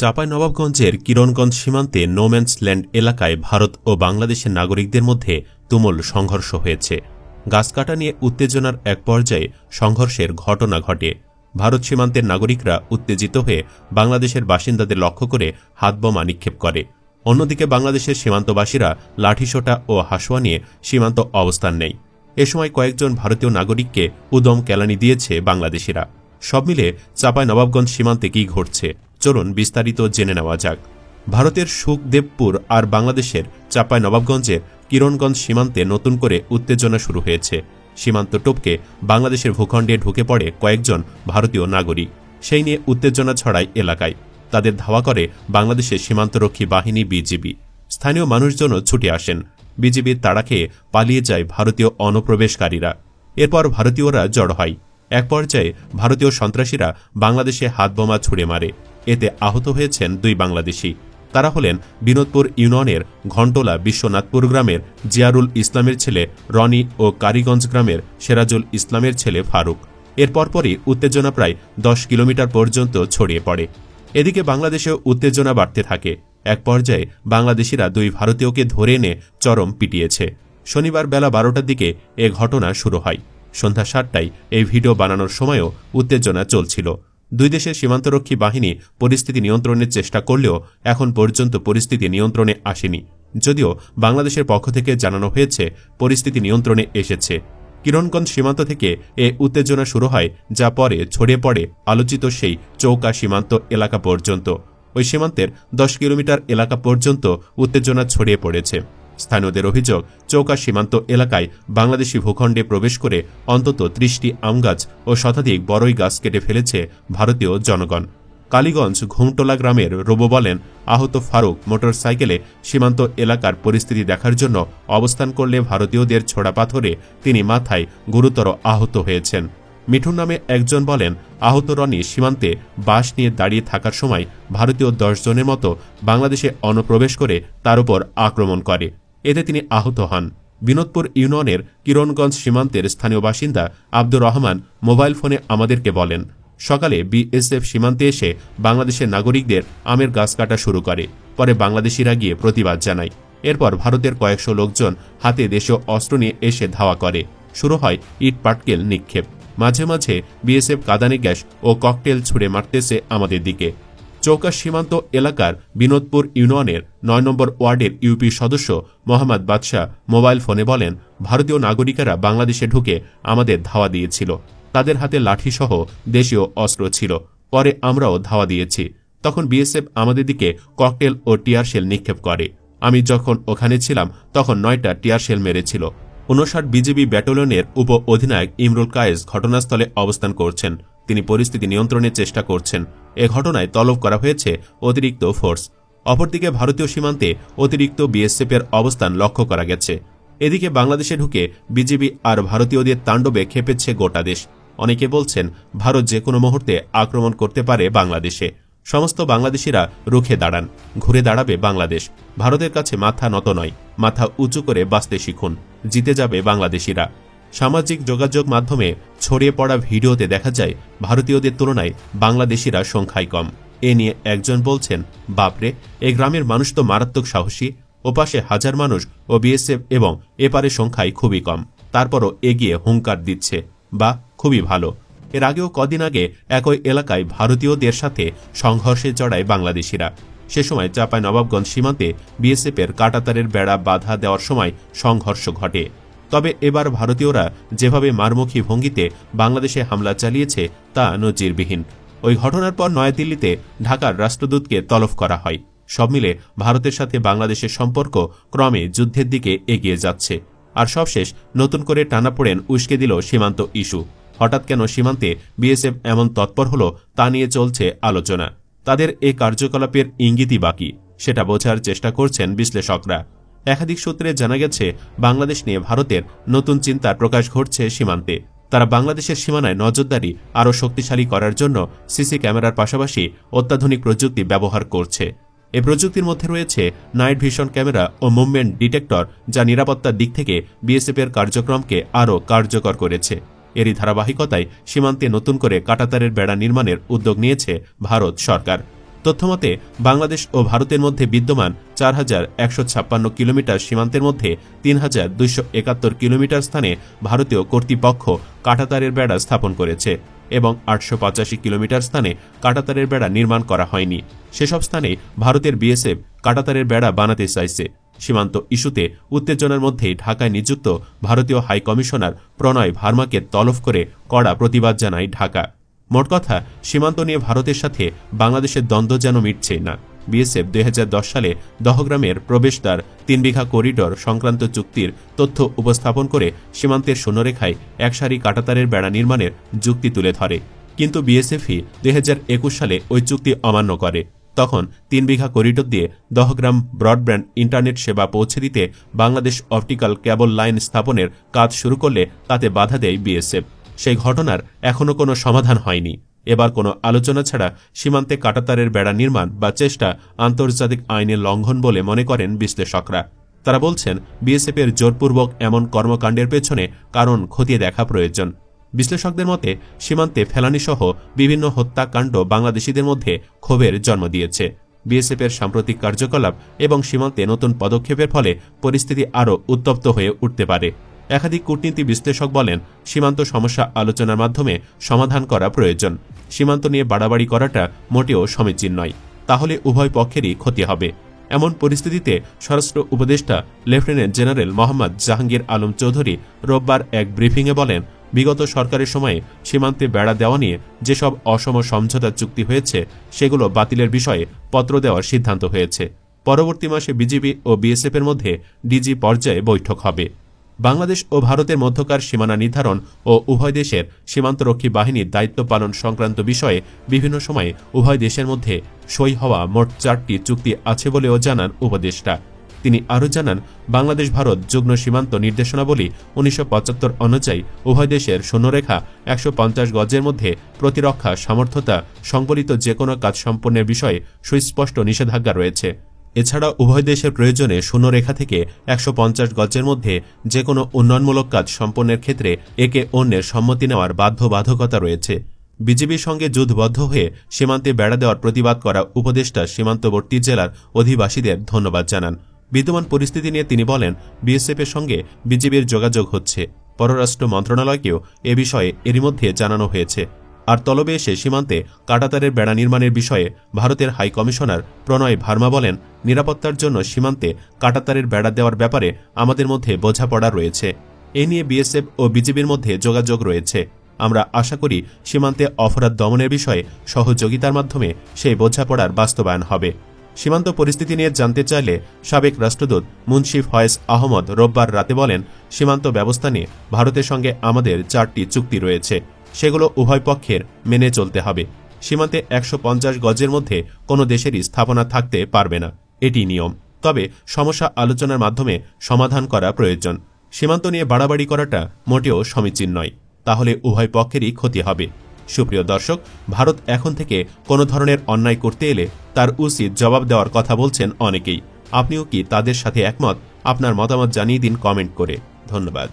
চাঁপাইনবাবগঞ্জের কিরণগঞ্জ সীমান্তে no man's land এলাকায় ভারত ও বাংলাদেশের নাগরিকদের মধ্যে তুমুল সংঘর্ষ হয়েছে। গাছ কাটা নিয়ে উত্তেজনার এক পর্যায়ে সংঘর্ষের ঘটনা ঘটে। ভারত সীমান্তের নাগরিকরা উত্তেজিত হয়ে বাংলাদেশের বাসিন্দাদের লক্ষ্য করে হাতবোমা নিক্ষেপ করে। অন্যদিকে বাংলাদেশের সীমান্তবাসীরা লাঠিসোঁটা ও হাঁসুয়া নিয়ে সীমান্ত অবস্থান নেয়। এ সময় কয়েকজন ভারতীয় নাগরিককে উদম কেলানি দিয়েছে বাংলাদেশিরা। সব মিলে চাঁপাইনবাবগঞ্জ সীমান্তে কি ঘটছে চলুন বিস্তারিত জেনে নেওয়া যাক। ভারতের সুখদেবপুর আর বাংলাদেশের চাঁপাইনবাবগঞ্জের কিরণগঞ্জ সীমান্তে নতুন করে উত্তেজনা শুরু হয়েছে। সীমান্ত টপকে বাংলাদেশের ভূখণ্ডে ঢুকে পড়ে কয়েকজন ভারতীয় নাগরিক। সেই নিয়ে উত্তেজনা ছড়ায় এলাকায়। তাদের ধাওয়া করে বাংলাদেশের সীমান্তরক্ষী বাহিনী বিজিবি। স্থানীয় মানুষজনও ছুটে আসেন। বিজিবির তাড়া খেয়ে পালিয়ে যায় ভারতীয় অনুপ্রবেশকারীরা। এরপর ভারতীয়রা জড়ো হয়। এক পর্যায়ে ভারতীয় সন্ত্রাসীরা বাংলাদেশে হাতবোমা ছুড়ে মারে। এতে আহত হয়েছেন 2 বাংলাদেশি। তারা হলেন বিনোদপুর ইউনিয়নের ঘণ্টলা বিশ্বনাথপুর গ্রামের জিয়ারুল ইসলামের ছেলে রনি ও কারিগঞ্জ গ্রামের সেরাজুল ইসলামের ছেলে ফারুক। এর পরপরই উত্তেজনা প্রায় 10 কিলোমিটার পর্যন্ত ছড়িয়ে পড়ে। এদিকে বাংলাদেশেও উত্তেজনা বাড়তে থাকে। এক পর্যায়ে বাংলাদেশিরা 2 ভারতীয়কে ধরে এনে চরম পিটিয়েছে। শনিবার বেলা 12টার দিকে এ ঘটনা শুরু হয়। সন্ধ্যা 7টায় এই ভিডিও বানানোর সময়ও উত্তেজনা চলছিল। 2 দেশের সীমান্তরক্ষী বাহিনী পরিস্থিতি নিয়ন্ত্রণের চেষ্টা করলেও এখন পর্যন্ত পরিস্থিতি নিয়ন্ত্রণে আসেনি। যদিও বাংলাদেশের পক্ষ থেকে জানানো হয়েছে পরিস্থিতি নিয়ন্ত্রণে এসেছে। কিরণগঞ্জ সীমান্ত থেকে এ উত্তেজনা শুরু হয়, যা পরে ছড়িয়ে পড়ে আলোচিত সেই চৌকা সীমান্ত এলাকা পর্যন্ত। ওই সীমান্তের 10 কিলোমিটার এলাকা পর্যন্ত উত্তেজনা ছড়িয়ে পড়েছে। স্থানীয়দের অভিযোগ, চৌকা সীমান্ত এলাকায় বাংলাদেশি ভূখণ্ডে প্রবেশ করে অন্তত 30টি আমগাছ ও শতাধিক বড়ই গাছ কেটে ফেলেছে ভারতীয় জনগণ। কালীগঞ্জ ঘুমটোলা গ্রামের রোবো বলেন, আহত ফারুক মোটরসাইকেলে সীমান্ত এলাকার পরিস্থিতি দেখার জন্য অবস্থান করলে ভারতীয়দের ছোড়া পাথরে তিনি মাথায় গুরুতর আহত হয়েছেন। মিঠুন নামে একজন বলেন, আহত রনি সীমান্তে বাস নিয়ে দাঁড়িয়ে থাকার সময় ভারতীয় 10 জনের মতো বাংলাদেশে অনুপ্রবেশ করে তার উপর আক্রমণ করে। এতে তিনি আহত হন। বিনোদপুর ইউনিয়নের কিরণগঞ্জ সীমান্তের স্থানীয় বাসিন্দা আব্দুর রহমান মোবাইল ফোনে আমাদেরকে বলেন, সকালে বিএসএফ সীমান্তে এসে বাংলাদেশের নাগরিকদের আমের গাছ কাটা শুরু করে। পরে বাংলাদেশিরা গিয়ে প্রতিবাদ জানায়। এরপর ভারতের কয়েকশো লোকজন হাতে দেশীয় অস্ত্র নিয়ে এসে ধাওয়া করে। শুরু হয় ইট পাটকেল নিক্ষেপ। মাঝে মাঝে বিএসএফ কাঁদানে গ্যাস ও ককটেল ছুড়ে মারতেছে আমাদের দিকে। চৌকা সীমান্ত এলাকার বিনোদপুর ইউনিয়নের 9 নম্বর ওয়ার্ডের ইউপি সদস্য মোহাম্মদ বাদশাহ মোবাইল ফোনে বলেন, ভারতীয় নাগরিকেরা বাংলাদেশে ঢুকে আমাদের ধাওয়া দিয়েছিল। তাদের হাতে লাঠিসহ দেশীয় অস্ত্র ছিল। পরে আমরাও ধাওয়া দিয়েছি। তখন বিএসএফ আমাদের দিকে ককটেল ও টিয়ারশেল নিক্ষেপ করে। আমি যখন ওখানে ছিলাম তখন 9টা টিয়ারশেল মেরেছিল। 59 বিজিবি ব্যাটালিয়নের উপ অধিনায়ক ইমরুল কায়েস ঘটনাস্থলে অবস্থান করছেন। তিনি পরিস্থিতি নিয়ন্ত্রণের চেষ্টা করছেন। এ ঘটনায় তলব করা হয়েছে অতিরিক্ত ফোর্স। অপরদিকে ভারতীয় সীমান্তে অতিরিক্ত বিএসএফের অবস্থান লক্ষ্য করা গেছে। এদিকে বাংলাদেশে ঢুকে বিজিবি আর ভারতীয়দের তাণ্ডবে খেপেছে গোটা দেশ। অনেকে বলছেন, ভারত যে কোনো মুহূর্তে আক্রমণ করতে পারে বাংলাদেশে। সমস্ত বাংলাদেশিরা রুখে দাঁড়ান। ঘুরে দাঁড়াবে বাংলাদেশ। ভারতের কাছে মাথা নত নয়, মাথা উঁচু করে বাঁচতে শিখুন। জিতে যাবে বাংলাদেশিরা। সামাজিক যোগাযোগ মাধ্যমে ছড়িয়ে পড়া ভিডিওতে দেখা যায় ভারতীয়দের তুলনায় বাংলাদেশিরা সংখ্যায় কম। এ নিয়ে একজন বলছেন, বাপরে, এ গ্রামের মানুষ তো মারাত্মক সাহসী। ওপাশে 1000 মানুষ ও বিএসএফ এবং এপারে সংখ্যায় খুবই কম, তারপরও এগিয়ে হুঙ্কার দিচ্ছে। বা খুবই ভালো। এর আগেও কদিন আগে একই এলাকায় ভারতীয়দের সাথে সংঘর্ষে জড়ায় বাংলাদেশিরা। সে সময় চাঁপাইনবাবগঞ্জ সীমান্তে বিএসএফের কাঁটাতারের বেড়া বাধা দেওয়ার সময় সংঘর্ষ ঘটে। তবে এবার ভারতীয়রা যেভাবে মারমুখী ভঙ্গিতে বাংলাদেশে হামলা চালিয়েছে তা নজিরবিহীন। ওই ঘটনার পর নয়াদিল্লিতে ঢাকার রাষ্ট্রদূতকে তলব করা হয়। সব মিলে ভারতের সাথে বাংলাদেশের সম্পর্ক ক্রমে যুদ্ধের দিকে এগিয়ে যাচ্ছে। আর সবশেষ নতুন করে টানাপোড়েন উস্কে দিল সীমান্ত ইস্যু। হঠাৎ কেন সীমান্তে বিএসএফ এমন তৎপর হল তা নিয়ে চলছে আলোচনা। তাদের এই কার্যকলাপের ইঙ্গিতই বাকি, সেটা বোঝার চেষ্টা করছেন বিশ্লেষকরা। একাধিক সূত্রে জানা গেছে, বাংলাদেশ নিয়ে ভারতের নতুন চিন্তার প্রকাশ ঘটছে সীমান্তে। তারা বাংলাদেশের সীমানায় নজরদারি আরও শক্তিশালী করার জন্য সিসি ক্যামেরার পাশাপাশি অত্যাধুনিক প্রযুক্তি ব্যবহার করছে। এ প্রযুক্তির মধ্যে রয়েছে নাইট ভিশন ক্যামেরা ও মুভমেন্ট ডিটেক্টর, যা নিরাপত্তার দিক থেকে বিএসএফের কার্যক্রমকে আরও কার্যকর করেছে। এরই ধারাবাহিকতায় সীমান্তে নতুন করে কাঁটাতারের বেড়া নির্মাণের উদ্যোগ নিয়েছে ভারত সরকার। তথ্যমতে বাংলাদেশ ও ভারতের মধ্যে বিদ্যমান ৪,১৫৬ কিলোমিটার সীমান্তের মধ্যে ৩,২৭১ কিলোমিটার স্থানে ভারতীয় কর্তৃপক্ষ কাঁটাতারের বেড়া স্থাপন করেছে এবং ৮৮৫ কিলোমিটার স্থানে কাঁটাতারের বেড়া নির্মাণ করা হয়নি। সেসব স্থানে ভারতের বিএসএফ কাঁটাতারের বেড়া বানাতে চাইছে। সীমান্ত ইস্যুতে উত্তেজনার মধ্যেই ঢাকায় নিযুক্ত ভারতীয় হাই কমিশনার প্রণয় ভার্মাকে তলব করে কড়া প্রতিবাদ জানায় ঢাকা। মোট কথা, সীমান্ত নিয়ে ভারতের সাথে বাংলাদেশের দ্বন্দ্ব যেন মিটছেই না। বিএসএফ ২০১০ সালে দহগ্রামের প্রবেশদ্বার ৩ বিঘা করিডোর সংক্রান্ত চুক্তির তথ্য উপস্থাপন করে সীমান্তের শূন্যরেখায় একসারি কাঁটাতারের বেড়া নির্মাণের যুক্তি তুলে ধরে, কিন্তু বিএসএফই ২০২১ সালে ওই চুক্তি অমান্য করে। তখন ৩ বিঘা করিডোর দিয়ে দহগ্রাম ব্রডব্যান্ড ইন্টারনেট সেবা পৌঁছে দিতে বাংলাদেশ অপটিক্যাল কেবল লাইন স্থাপনের কাজ শুরু করলে তাতে বাধা দেয় বিএসএফ। সেই ঘটনার এখনও কোনো সমাধান হয়নি। এবার কোনো আলোচনা ছাড়া সীমান্তে কাঁটাতারের বেড়া নির্মাণ বা চেষ্টা আন্তর্জাতিক আইনের লঙ্ঘন বলে মনে করেন বিশ্লেষকরা। তারা বলছেন, বিএসএফের জোরপূর্বক এমন কর্মকাণ্ডের পেছনে কারণ খতিয়ে দেখা প্রয়োজন। বিশ্লেষকদের মতে, সীমান্তে ফেলানিসহ বিভিন্ন হত্যাকাণ্ড বাংলাদেশিদের মধ্যে ক্ষোভের জন্ম দিয়েছে। বিএসএফের সাম্প্রতিক কার্যকলাপ এবং সীমান্তে নতুন পদক্ষেপের ফলে পরিস্থিতি আরও উত্তপ্ত হয়ে উঠতে পারে। একাধিক কূটনীতি বিশ্লেষক বলেন, সীমান্ত সমস্যা আলোচনার মাধ্যমে সমাধান করা প্রয়োজন। সীমান্ত নিয়ে বাড়াবাড়ি করাটা মোটেও সমীচীন নয়, তাহলে উভয় পক্ষেরই ক্ষতি হবে। এমন পরিস্থিতিতে স্বরাষ্ট্র উপদেষ্টা লেফটেন্যান্ট জেনারেল মোহাম্মদ জাহাঙ্গীর আলম চৌধুরী রোববার এক ব্রিফিংয়ে বলেন, বিগত সরকারের সময়ে সীমান্তে বেড়া দেওয়া নিয়ে যেসব অসম সমঝোতা চুক্তি হয়েছে সেগুলো বাতিলের বিষয়ে পত্র দেওয়ার সিদ্ধান্ত হয়েছে। পরবর্তী মাসে বিজিবি ও বিএসএফের মধ্যে ডিজি পর্যায়ে বৈঠক হবে। বাংলাদেশ ও ভারতের মধ্যকার সীমানা নির্ধারণ ও উভয় দেশের সীমান্তরক্ষী বাহিনীর দায়িত্ব পালন সংক্রান্ত বিষয়ে বিভিন্ন সময়ে উভয় দেশের মধ্যে সই হওয়া মোট ৪টি চুক্তি আছে বলেও জানান উপদেষ্টা। তিনি আরও জানান, বাংলাদেশ ভারত যুগ্ম সীমান্ত নির্দেশনাবলী ১৯৭৫ অনুযায়ী উভয় দেশের শূন্যরেখা ১৫০ গজের মধ্যে প্রতিরক্ষা সামর্থ্যতা সংবলিত যে কোনো কাজ সম্পন্নের বিষয়ে সুস্পষ্ট নিষেধাজ্ঞা রয়েছে। এছাড়া উভয় দেশের প্রয়োজনে শূন্যরেখা থেকে ১৫০ গজের মধ্যে যে কোনো উন্নয়নমূলক কাজ সম্পন্নের ক্ষেত্রে একে অন্যের সম্মতি নেওয়ার বাধ্যবাধকতা রয়েছে। বিজিবির সঙ্গে যুদ্ধবদ্ধ হয়ে সীমান্তে বেড়া দেওয়ার প্রতিবাদ করা উপদেষ্টা সীমান্তবর্তী জেলার অধিবাসীদের ধন্যবাদ জানান। বিদ্যমান পরিস্থিতি নিয়ে তিনি বলেন, বিএসএফের সঙ্গে বিজিবির যোগাযোগ হচ্ছে। পররাষ্ট্র মন্ত্রণালয়কেও এ বিষয়ে এরই মধ্যে জানানো হয়েছে। আর তলবে এসে সীমান্তে কাঁটাতারের বেড়া নির্মাণের বিষয়ে ভারতের হাই কমিশনার প্রণয় ভার্মা বলেন, নিরাপত্তার জন্য সীমান্তে কাঁটাতারের বেড়া দেওয়ার ব্যাপারে আমাদের মধ্যে বোঝাপড়া রয়েছে। এ নিয়ে বিএসএফ ও বিজিবির মধ্যে যোগাযোগ রয়েছে। আমরা আশা করি সীমান্তে অপরাধ দমনের বিষয়ে সহযোগিতার মাধ্যমে সেই বোঝাপড়ার বাস্তবায়ন হবে। সীমান্ত পরিস্থিতি নিয়ে জানতে চাইলে সাবেক রাষ্ট্রদূত মুন্সিফ ফয়েজ আহমদ রোববার রাতে বলেন, সীমান্ত ব্যবস্থা নিয়ে ভারতের সঙ্গে আমাদের ৪টি চুক্তি রয়েছে, সেগুলো উভয় পক্ষের মেনে চলতে হবে। সীমান্তে ১৫০ গজের মধ্যে কোনো দেশেরই স্থাপনা থাকতে পারবে না, এটি নিয়ম। তবে সমস্যা আলোচনার মাধ্যমে সমাধান করা প্রয়োজন। সীমান্ত নিয়ে বাড়াবাড়ি করাটা মোটেও সমীচীন নয়, তাহলে উভয় পক্ষেরই ক্ষতি হবে। সুপ্রিয় দর্শক, ভারত এখন থেকে কোনো ধরনের অন্যায় করতে এলে তার উচিত জবাব দেওয়ার কথা বলছেন অনেকেই। আপনিও কি তাদের সাথে একমত? আপনার মতামত জানিয়ে দিন কমেন্ট করে। ধন্যবাদ।